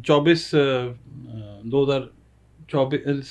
2024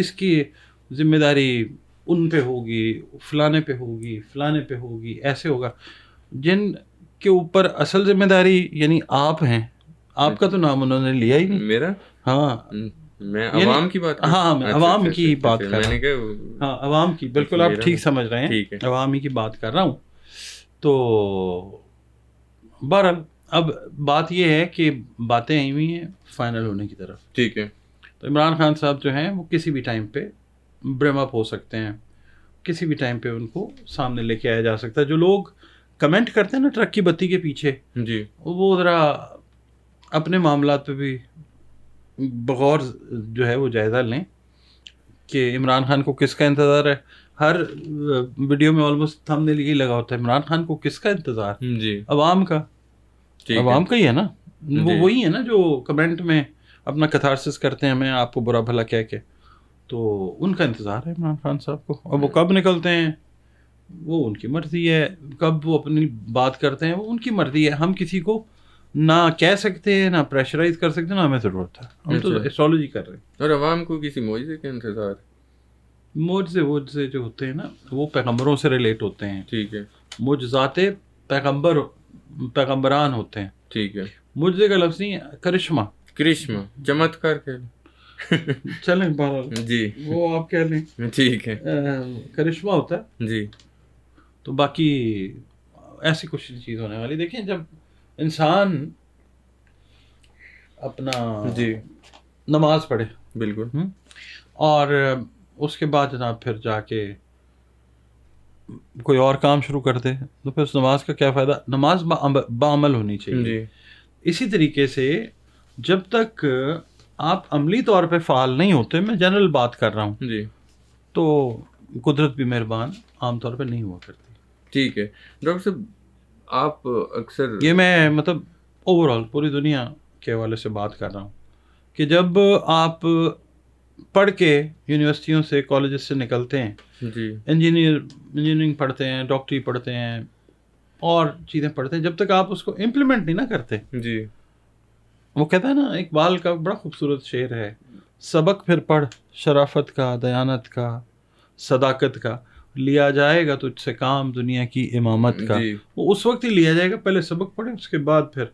اس کی ذمہ داری ان پہ ہوگی، فلانے پہ ہوگی، فلانے پہ ہوگی، ایسے ہوگا. جن کے اوپر اصل ذمہ داری یعنی آپ ہیں، آپ کا تو نام انہوں نے لیا ہی نہیں. میرا ہاں میں عوام کی بات ہاں میں عوام کی بات کر رہا ہوں. ہوں. ہاں عوام کی، بالکل آپ ٹھیک سمجھ رہے ہیں، ٹھیک ہے. عوامی کی بات کر رہا ہوں. تو بہرحال اب بات یہ ہے کہ باتیں آئی ہوئی ہیں فائنل ہونے کی طرف. ٹھیک ہے. تو عمران خان صاحب جو ہیں وہ کسی بھی ٹائم پہ برم اپ ہو سکتے ہیں، کسی بھی ٹائم پہ ان کو سامنے لے کے آیا جا سکتا ہے. جو لوگ کمنٹ کرتے ہیں نا ٹرک کی بتی کے پیچھے، جی وہ ذرا اپنے معاملات پہ بھی بغور جو ہے وہ جائزہ لیں کہ عمران خان کو کس کا انتظار ہے. ہر ویڈیو میں آلموسٹ تھم نے یہی لگا ہوتا ہے عمران خان کو کس کا انتظار، جی عوام کا. عوام کا ہی ہے نا، وہ جی. وہی ہے نا جو کمنٹ میں اپنا کتھارسس کرتے ہیں ہمیں آپ کو برا بھلا کہہ کے. تو ان کا انتظار ہے عمران خان صاحب کو. اب وہ کب نکلتے ہیں وہ ان کی مرضی ہے، کب وہ اپنی بات کرتے ہیں وہ ان کی مرضی ہے. ہم کسی کو نہ کہہ سکتے ہیں، نہ پریشرائز کر سکتے ہیں، نہ ہمیں ضرورت ہے. ہم تو ایسٹرالوجی کر رہے ہیں. اور عوام کو کسی معجزے کا انتظار. معجزے جو ہوتے ہیں نا وہ پیغمبروں سے ریلیٹ ہوتے ہیں. ٹھیک ہے. معجزات پیغمبران ہوتے ہیں. ٹھیک ہے. معجزے کا لفظ نہیں ہے، کرشمہ چمتکار کہہ لیں. چلیں بہرحال جی وہ آپ کہہ لیں. ٹھیک ہے. کرشمہ ہوتا ہے. جی. تو باقی ایسی کچھ چیز ہونے والی. دیکھیں جب انسان اپنا جی نماز پڑھے بالکل، اور اس کے بعد جناب پھر جا کے کوئی اور کام شروع کر دے تو پھر اس نماز کا کیا فائدہ. نماز بعمل ہونی چاہیے. جی اسی طریقے سے جب تک آپ عملی طور پہ فعال نہیں ہوتے، میں جنرل بات کر رہا ہوں، جی تو قدرت بھی مہربان عام طور پہ نہیں ہوا کرتی. ٹھیک ہے. ڈاکٹر صاحب آپ اکثر یہ میں مطلب اوور آل پوری دنیا کے حوالے سے بات کر رہا ہوں کہ جب آپ پڑھ کے یونیورسٹیوں سے کالجز سے نکلتے ہیں، جی انجینئرنگ پڑھتے ہیں، ڈاکٹری پڑھتے ہیں اور چیزیں پڑھتے ہیں، جب تک آپ اس کو امپلیمنٹ نہیں نہ کرتے. جی وہ کہتا ہے نا، اقبال کا بڑا خوبصورت شعر ہے، سبق پھر پڑھ شرافت کا، دیانت کا، صداقت کا، لیا جائے گا تجھ سے کام دنیا کی امامت کا. جی وہ اس وقت ہی لیا جائے گا، پہلے سبق پڑھے، اس کے بعد پھر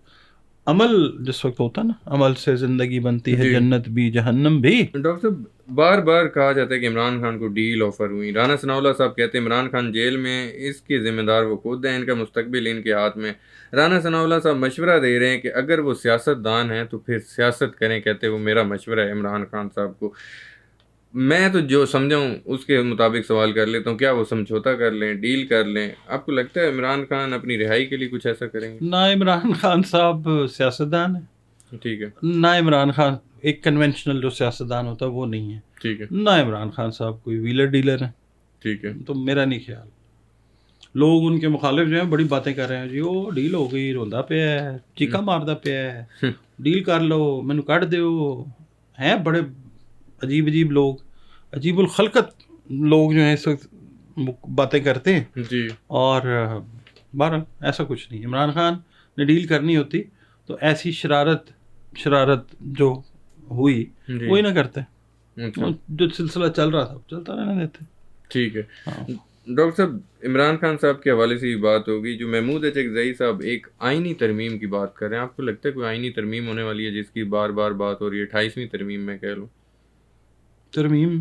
عمل جس وقت ہوتا ہے نا، عمل سے زندگی بنتی ہے، جی. جنت بھی جہنم بھی. ڈاکٹر صاحب بار بار کہا جاتا ہے کہ عمران خان کو ڈیل آفر ہوئی. رانا ثناءاللہ صاحب کہتے ہیں عمران خان جیل میں، اس کی ذمہ دار وہ خود ہیں، ان کا مستقبل ان کے ہاتھ میں. رانا ثناءاللہ صاحب مشورہ دے رہے ہیں کہ اگر وہ سیاست دان ہیں تو پھر سیاست کریں. کہتے ہیں وہ میرا مشورہ ہے عمران خان صاحب کو. میں تو جو سمجھاؤں اس کے مطابق سوال کر لیتا ہوں، کیا وہ سمجھوتا کر لیں، ڈیل کر لیں؟ آپ کو لگتا ہے عمران خان اپنی رہائی کے لیے کچھ ایسا کریں گے؟ نہ عمران خان صاحب سیاستدان ہے، ٹھیک ہے. نہ عمران خان ایک کنونشنل جو سیاستدان ہوتا ہے وہ نہیں ہے، ٹھیک ہے. نہ عمران خان صاحب کوئی ویلر ڈیلر ہیں. ٹھیک ہے. تو میرا نہیں خیال. لوگ ان کے مخالف جو ہیں بڑی باتیں کر رہے ہیں، جی وہ ڈیل ہو گئی، روندا پیا ہے، چیکا ماردا پیا ہے، ڈیل کر لو، مینو کٹ دیو. ہیں بڑے عجیب عجیب لوگ، عجیب الخلقت لوگ جو ہیں اس وقت باتیں کرتے ہیں. جی. اور بہرحال ایسا کچھ نہیں. عمران خان نے ڈیل کرنی ہوتی تو ایسی شرارت جو ہوئی جی. وہی نہ کرتے. اچھا. جو سلسلہ چل رہا تھا چلتا رہنے دیتے. ٹھیک ہے. ہاں. ڈاکٹر صاحب عمران خان صاحب کے حوالے سے یہ بات ہوگی، جو محمود اچکزئی صاحب ایک آئینی ترمیم کی بات کر رہے ہیں. آپ کو لگتا ہے کوئی آئینی ترمیم ہونے والی ہے جس کی بار بار بات ہو رہی ہے؟ 28ویں ترمیم میں کہہ لوں. ترمیم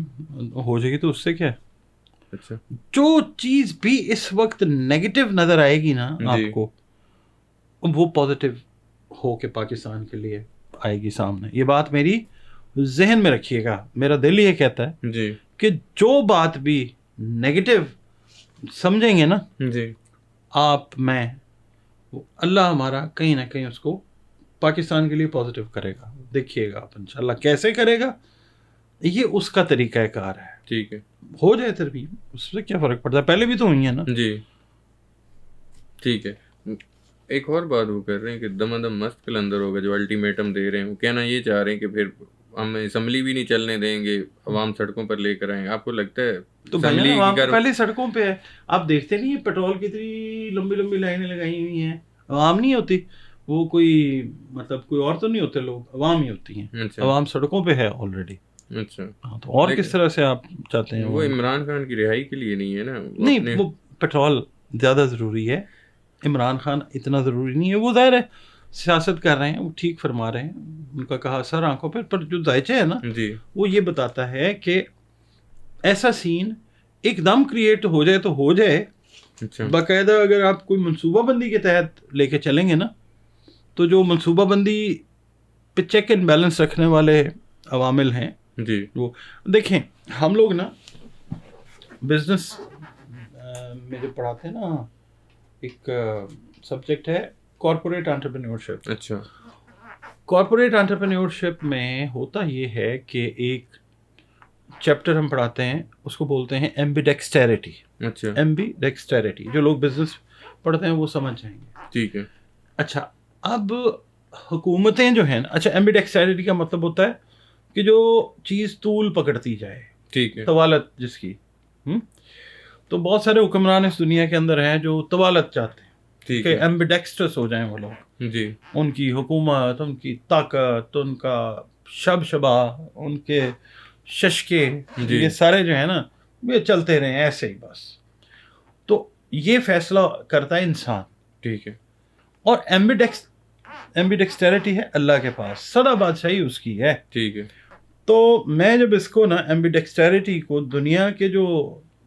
ہو جائے گی تو اس سے کیا ہے؟ اچھا. جو چیز بھی اس وقت نیگیٹو نظر آئے گی نا آپ کو، وہ پازیٹیو ہو کے پاکستان کے لیے آئے گی سامنے. یہ بات میری ذہن میں رکھیے گا. میرا دل یہ کہتا ہے جی کہ جو بات بھی نیگیٹو سمجھیں گے نا جی آپ، میں، اللہ ہمارا کہیں نہ کہیں اس کو پاکستان کے لیے پازیٹیو کرے گا. دیکھیے گا آپ انشاءاللہ کیسے کرے گا، یہ اس کا طریقہ کار ہے. ٹھیک ہے. ہو جائے ترمیم، اس سے کیا فرق پڑتا ہے، پہلے بھی تو ہوئی ہیں نا. جی ٹھیک ہے. ایک اور بات وہ کر رہے ہیں کہ دم دم مست کلندر ہوگا جو الٹیمیٹم دے رہے ہیں. وہ کہنا یہ چاہ رہے ہیں کہ پھر ہم اسمبلی بھی نہیں چلنے دیں گے، عوام سڑکوں پر لے کر آئیں. آپ کو لگتا ہے تو عوام پہلے سڑکوں پہ ہے؟ آپ دیکھتے نہیں پیٹرول کی اتنی لمبی لمبی لائنیں لگائی ہوئی ہیں. عوام نہیں ہوتی، وہ کوئی مطلب کوئی اور تو نہیں ہوتے لوگ، عوام ہی ہوتی ہیں. اچھا. عوام سڑکوں پہ ہے آلریڈی. اچھا ہاں تو اور کس طرح سے آپ چاہتے ہیں وہ عمران خان کی رہائی کے لیے نہیں ہے نا، نہیں وہ پیٹرول زیادہ ضروری ہے، عمران خان اتنا ضروری نہیں ہے. وہ ظاہر ہے سیاست کر رہے ہیں، وہ ٹھیک فرما رہے ہیں، ان کا کہا سر آنکھوں پہ. پر جو دائچے ہے نا جی وہ یہ بتاتا ہے کہ ایسا سین ایک دم کریٹ ہو جائے تو ہو جائے. اچھا باقاعدہ اگر آپ کوئی منصوبہ بندی کے تحت لے کے چلیں گے نا، تو جو منصوبہ بندی پہ چیک اینڈ بیلنس رکھنے والے عوامل ہیں جی وہ دیکھیں. ہم لوگ نا بزنس میں جو پڑھاتے ہیں نا، ایک سبجیکٹ ہے کارپوریٹ انٹرپرینیورشپ. اچھا کارپوریٹ انٹرپرینیورشپ میں ہوتا یہ ہے کہ ایک چیپٹر ہم پڑھاتے ہیں، اس کو بولتے ہیں ایمبی ڈیکسٹیریٹی. اچھا ایمبی ڈیکسٹیریٹی جو لوگ بزنس پڑھتے ہیں وہ سمجھ جائیں گے. ٹھیک ہے اچھا اب حکومتیں جو ہیں نا، اچھا ایمبی ڈیکسٹیریٹی کا مطلب ہوتا ہے کہ جو چیز طول پکڑتی جائے، ٹھیک ہے طوالت جس کی. تو بہت سارے حکمران اس دنیا کے اندر ہیں جو طوالت چاہتے ہیں ٹھیک کہ ہے ایمبیڈیکسٹرس ہو جائیں وہ لوگ. جی ان کی حکومت، ان کی طاقت، ان کا شبہ، ان کے ششکے، جی یہ سارے جو ہیں نا یہ چلتے رہیں ایسے ہی بس. تو یہ فیصلہ کرتا ہے انسان. ٹھیک ہے اور ایمبیڈیکسٹیریٹی ہے اللہ کے پاس، سدا بادشاہی اس کی ہے. ٹھیک ہے تو میں جب اس کو نا ایمبیڈیکسٹیریٹی کو دنیا کے جو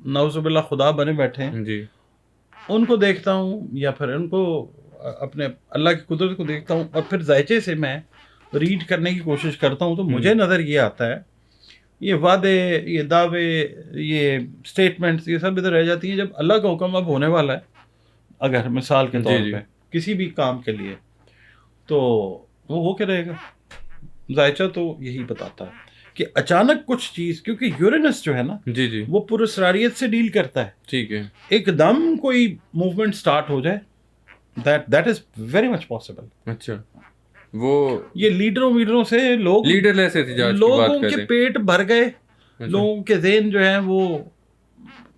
نعوذ باللہ خدا بنے بیٹھے ہیں جی ان کو دیکھتا ہوں، یا پھر ان کو اپنے اللہ کی قدرت کو دیکھتا ہوں، اور پھر ذائچے سے میں ریڈ کرنے کی کوشش کرتا ہوں، تو مجھے نظر یہ آتا ہے یہ وعدے، یہ دعوے، یہ سٹیٹمنٹس، یہ سب ادھر رہ جاتی ہیں جب اللہ کا حکم اب ہونے والا ہے. اگر مثال کے طور جی پہ کسی بھی کام کے لیے تو وہ ہو کے رہے گا. ذائچہ تو یہی بتاتا ہے کہ اچانک کچھ چیز، کیونکہ یورینس جو ہے نا جی جی وہ پراسراریت سے ڈیل کرتا ہے. ٹھیک ہے ایک دم کوئی موومنٹ سٹارٹ ہو جائے، that is very much possible. اچھا وہ یہ لیڈروں سے لوگ، لیڈر لیس احتجاج کی لوگوں بات کر کے رہے ہیں. پیٹ بھر گئے، اچھا. لوگوں کے ذہن جو ہیں وہ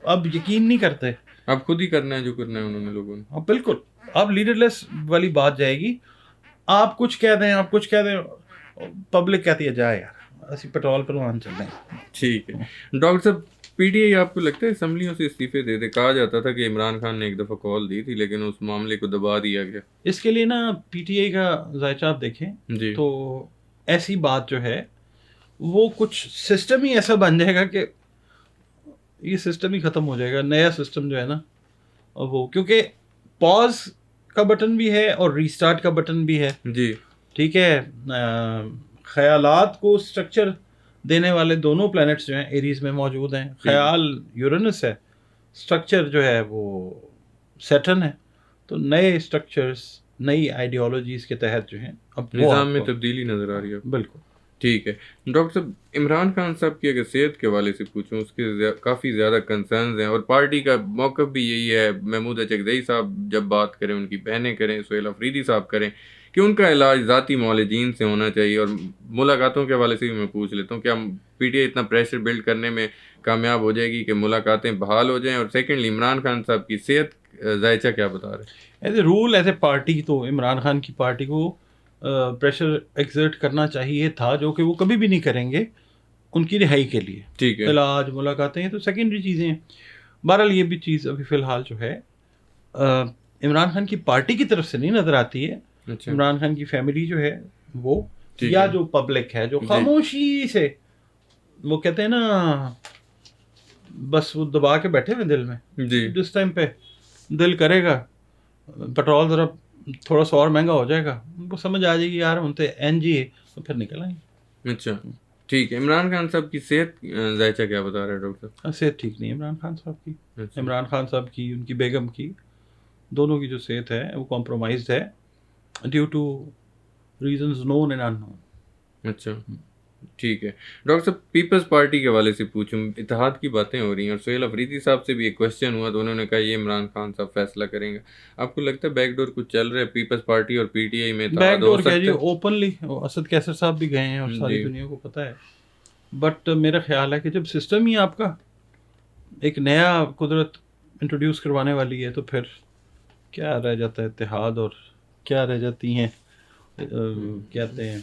اب یقین نہیں کرتے. اب خود ہی کرنا ہے جو کرنا ہے انہوں نے لوگوں نے. اب بالکل اب لیڈر لیس والی بات جائے گی. آپ کچھ کہہ دیں، آپ کچھ کہہ دیں، پبلک کہتی ہے جائے یار اسی پیٹرول پر وہاں چل رہے ہیں. ٹھیک ہے ڈاکٹر صاحب، پی ٹی آئی آپ کو لگتا ہے اسمبلیوں سے استعفے دے دے؟ کہا جاتا تھا کہ عمران خان نے ایک دفعہ کال دی تھی لیکن اس معاملے کو دبا دیا گیا. اس کے لیے نا پی ٹی آئی کا ذائچہ آپ دیکھیں جی تو ایسی بات جو ہے وہ کچھ سسٹم ہی ایسا بن جائے گا کہ یہ سسٹم ہی ختم ہو جائے گا. نیا سسٹم جو ہے نا وہ، کیونکہ پاز کا بٹن بھی ہے اور ریسٹارٹ کا بٹن بھی ہے. جی ٹھیک ہے، خیالات کو سٹرکچر دینے والے دونوں پلانٹس جو ہیں ایریز میں موجود ہیں. خیال یورینس ہے، سٹرکچر جو ہے وہ سیٹرن ہے. تو نئے سٹرکچرز، نئی آئیڈیالوجیز کے تحت جو ہیں اب وہ نظام میں تبدیلی نظر آ رہی ہے. بالکل. ٹھیک ہے ڈاکٹر صاحب، عمران خان صاحب کی اگر صحت کے حوالے سے پوچھوں، اس کے کافی زیادہ کنسرنز ہیں اور پارٹی کا موقف بھی یہی ہے. محمود چکدئی صاحب جب بات کریں، ان کی بہنیں کریں، سہیل افریدی صاحب کریں، کہ ان کا علاج ذاتی معالجین سے ہونا چاہیے. اور ملاقاتوں کے حوالے سے بھی میں پوچھ لیتا ہوں کہ ہم پی ٹی آئی اتنا پریشر بلڈ کرنے میں کامیاب ہو جائے گی کہ ملاقاتیں بحال ہو جائیں؟ اور سیکنڈلی عمران خان صاحب کی صحت ذائچہ کیا بتا رہے ہیں؟ As a role, as a party تو عمران خان کی پارٹی کو پریشر ایگزرٹ کرنا چاہیے تھا، جو کہ وہ کبھی بھی نہیں کریں گے ان کی رہائی کے لیے. ٹھیک ہے علاج، ملاقاتیں تو سیکنڈری چیزیں ہیں. بہرحال یہ بھی چیز ابھی فی الحال جو ہے عمران خان کی پارٹی کی طرف سے نہیں نظر آتی ہے. اچھا عمران خان کی فیملی جو ہے وہ، ٹھیک یا ہے. جو پبلک ہے جو جی. خاموشی سے، وہ کہتے ہیں نا بس وہ دبا کے بیٹھے ہوئے دل میں. جی جس ٹائم پہ دل کرے گا پیٹرول ذرا تھوڑا سا اور مہنگا ہو جائے گا، ان کو سمجھ آ جائے گی یار ہم تو این جی ہے، تو پھر نکل آئیں گے. اچھا ٹھیک ہے. عمران خان صاحب کی صحت ذائچہ کیا بتا رہا ہے ڈاکٹر صاحب؟ صحت ٹھیک نہیں ہے عمران خان صاحب کی. اچھا. عمران خان صاحب کی، ان کی بیگم کی، دونوں کی جو صحت ہے وہ کمپرومائزڈ ہے due to reasons known and unknown. اچھا ٹھیک ہے ڈاکٹر صاحب، پیپلز پارٹی کے حوالے سے پوچھوں، اتحاد کی باتیں ہو رہی ہیں اور سہیل افریدی صاحب سے بھی ایک کوشچن ہوا تو انہوں نے کہا یہ عمران خان صاحب فیصلہ کریں گا. آپ کو لگتا ہے بیک ڈور کچھ چل رہا ہے پیپلز پارٹی اور پی ٹی آئی میں اتحاد بیک ہو ڈور سکتا کیا ہے؟ جی، اوپنلی اسد کیسر صاحب بھی گئے ہیں اور ساری دنیا کو پتہ ہے. بٹ میرا خیال ہے کہ جب سسٹم ہی آپ کا ایک نیا قدرت انٹروڈیوس کروانے والی ہے تو پھر کیا رہ جاتا ہے اتحاد، اور کیا رہ جاتی ہیں کہتے ہیں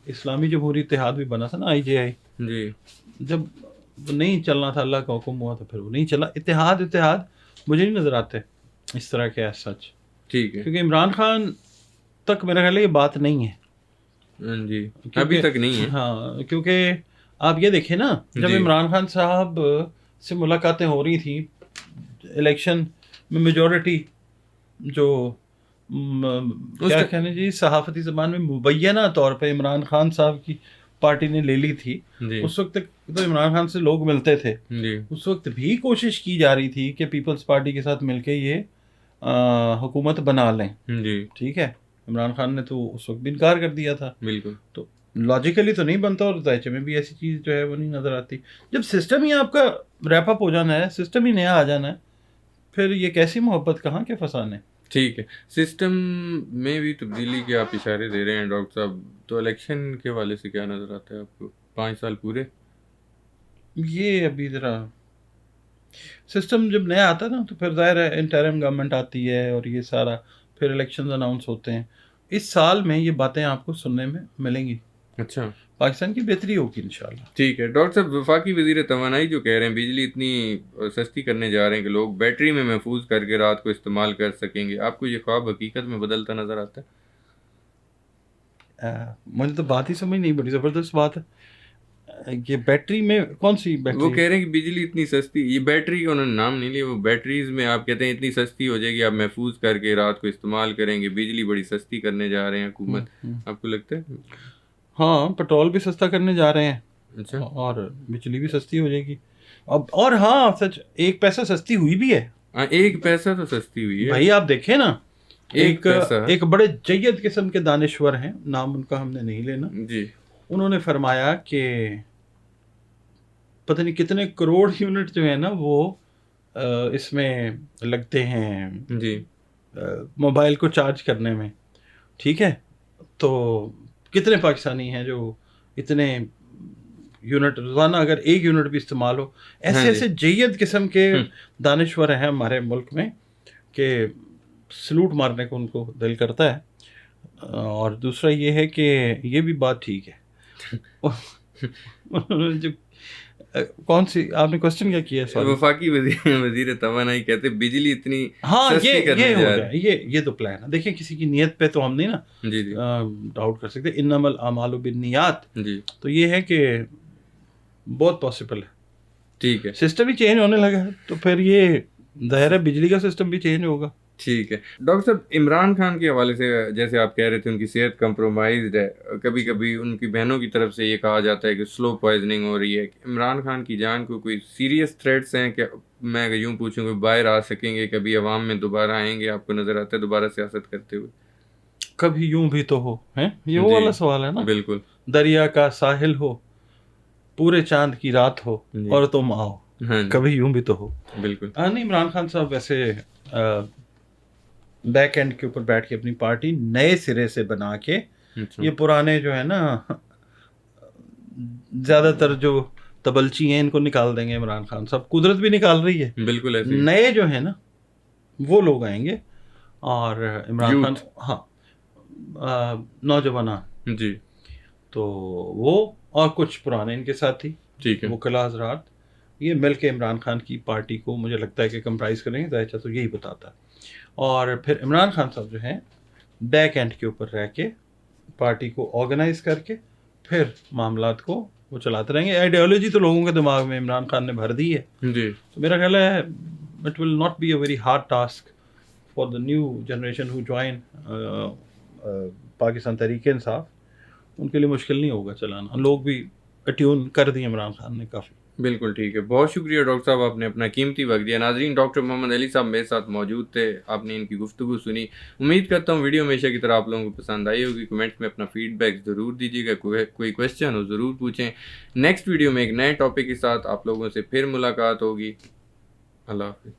اسلامی جمہوری اتحاد بھی بنا تھا نا، آئی جے آئی. جی جب وہ نہیں چلنا تھا اللہ کا حکم ہوا تو پھر وہ نہیں چلا. اتحاد مجھے نہیں نظر آتے اس طرح کے ایز سچ, ٹھیک ہے. کیونکہ عمران خان تک میرا خیال ہے یہ بات نہیں ہے. جی ابھی تک نہیں ہے. ہاں کیونکہ آپ یہ دیکھیں نا, جب جی عمران خان صاحب سے ملاقاتیں ہو رہی تھیں الیکشن میں, میجورٹی جو کیا کہنے جی صحافتی زبان میں مبینہ طور پہ عمران خان صاحب کی پارٹی نے لے لی تھی, جی اس وقت تک تو عمران خان سے لوگ ملتے تھے. جی اس وقت بھی کوشش کی جا رہی تھی کہ پیپلز پارٹی کے ساتھ مل کے یہ حکومت بنا لیں. جی ٹھیک ہے, عمران خان نے تو اس وقت بھی انکار کر دیا تھا. بالکل. تو لاجیکلی تو نہیں بنتا, اور دائچے میں بھی ایسی چیز جو ہے وہ نہیں نظر آتی. جب سسٹم ہی آپ کا ریپ اپ ہو جانا ہے, سسٹم ہی نیا آ جانا ہے, پھر یہ کیسی محبت کہاں کے فسانے. ٹھیک ہے, سسٹم میں بھی تبدیلی کے آپ اشارے دے رہے ہیں ڈاکٹر صاحب, تو الیکشن کے حوالے سے کیا نظر آتا ہے آپ کو؟ 5 سال پورے یہ ابھی ذرا سسٹم جب نیا آتا ہے نا تو پھر ظاہر ہے انٹرم گورنمنٹ آتی ہے اور یہ سارا پھر الیکشنز اناؤنس ہوتے ہیں. اس سال میں یہ باتیں آپ کو سننے میں ملیں گی. اچھا پاکستان کی بہتری ہوگی انشاءاللہ. ٹھیک ہے. ڈاکٹر صاحب وفاقی وزیر توانائی جو کہہ رہے ہیں بجلی اتنی سستی کرنے جا رہے ہیں کہ لوگ بیٹری میں محفوظ کر کے رات کو استعمال کر سکیں گے, آپ کو یہ خواب حقیقت میں بدلتا نظر آتا ہے؟ مجھے تو بات ہی سمجھ نہیں, بڑی زبردست بات ہے. یہ بیٹری میں کون سی بیٹری؟ وہ کہہ رہے ہیں کہ بجلی اتنی سستی, یہ بیٹری کا انہوں نے نام نہیں لیا, وہ بیٹریز میں آپ کہتے ہیں اتنی سستی ہو جائے گی, آپ محفوظ کر کے رات کو استعمال کریں گے, بجلی بڑی سستی کرنے جا رہے ہیں حکومت. آپ کو لگتا ہے؟ ہاں پیٹرول بھی سستا کرنے جا رہے ہیں, اچھا, اور بجلی بھی سستی ہو جائے گی. اب اور ہاں سچ 1 پیسہ سستی ہوئی بھی ہے. 1 پیسہ تو سستی ہوئی ہے بھائی. آپ دیکھیں نا, پیسہ ایک بڑے جید قسم کے دانشور ہیں, نام ان کا ہم نے نہیں لینا, جی, انہوں نے فرمایا کہ پتہ نہیں کتنے کروڑ یونٹ جو ہے نا وہ اس میں لگتے ہیں جی موبائل کو چارج کرنے میں. ٹھیک ہے, تو کتنے پاکستانی ہیں جو اتنے یونٹ روزانہ اگر 1 یونٹ بھی استعمال ہو, ایسے جید قسم کے دانشور ہیں ہمارے ملک میں کہ سلوٹ مارنے کو ان کو دل کرتا ہے. اور دوسرا یہ ہے کہ یہ بھی بات ٹھیک ہے. جو کون سی آپ نے کوسچن کیا کیا ہے؟ وفاقی وزیر توانائی کہتے بجلی اتنی ہاں سستی کرنے یہ ہو جا گیا, یہ تو پلان ہے. دیکھیں کسی کی نیت پہ تو ہم نہیں نا جی جی ڈاؤٹ کر سکتے, انما الاعمال بالنیات. جی تو یہ ہے کہ بہت پاسبل ہے. ٹھیک ہے, سسٹم ہی چینج ہونے لگا ہے تو پھر یہ ظاہر ہے بجلی کا سسٹم بھی چینج ہوگا. ٹھیک ہے. ڈاکٹر صاحب عمران خان کے حوالے سے جیسے آپ کہہ رہے تھے ان کی صحت کمپرومائزڈ ہے, کبھی کبھی ان کی بہنوں کی طرف سے یہ کہا جاتا ہے کہ سلو پوائزننگ ہو رہی ہے. عمران خان کی جان کو کوئی سیریس تھریٹس ہیں کہ میں اگر یوں پوچھوں کہ باہر آ سکیں گے, کبھی عوام میں دوبارہ آئیں گے, آپ کو نظر آتا ہے دوبارہ سیاست کرتے ہوئے؟ کبھی یوں بھی تو ہو, یہ وہ والا سوال ہے نا. بالکل. دریا کا ساحل ہو, پورے چاند کی رات ہو, اور تم آؤ, کبھی یوں بھی تو ہو. بالکل. نہیں, عمران خان صاحب ویسے بیک اینڈ کے اوپر بیٹھ کے اپنی پارٹی نئے سرے سے بنا کے, یہ پرانے جو ہے نا زیادہ تر جو تبلچی ہیں ان کو نکال دیں گے عمران خان صاحب. قدرت بھی نکال رہی ہے. بالکل ایسے نئے جو ہیں نا وہ لوگ آئیں گے, اور عمران خان ہاں نوجوانان جی, تو وہ اور کچھ پرانے ان کے ساتھی ٹھیک ہے, وکلاء حضرات, یہ مل کے عمران خان کی پارٹی کو مجھے لگتا ہے کہ کمپرائز کریں گے. ظاہر تو یہی بتاتا ہے. اور پھر عمران خان صاحب جو ہیں بیک اینڈ کے اوپر رہ کے پارٹی کو آرگنائز کر کے پھر معاملات کو وہ چلاتے رہیں گے. آئیڈیالوجی تو لوگوں کے دماغ میں عمران خان نے بھر دی ہے. جی, تو میرا خیال ہے it will not be a very hard task for the new generation who join Pakistan Tehreek Insaf. ان کے لیے مشکل نہیں ہوگا چلانا. لوگ بھی اٹیون کر دی عمران خان نے کافی. بالکل ٹھیک ہے. بہت شکریہ ڈاکٹر صاحب, آپ نے اپنا قیمتی وقت دیا. ناظرین, ڈاکٹر محمد علی صاحب میرے ساتھ موجود تھے, آپ نے ان کی گفتگو سنی. امید کرتا ہوں ویڈیو ہمیشہ کی طرح آپ لوگوں کو پسند آئی ہوگی. کمنٹس میں اپنا فیڈ بیک ضرور دیجیے گا, کوئی کویسچن ہو ضرور پوچھیں. نیکسٹ ویڈیو میں ایک نئے ٹاپک کے ساتھ آپ لوگوں سے پھر ملاقات ہوگی. اللہ حافظ.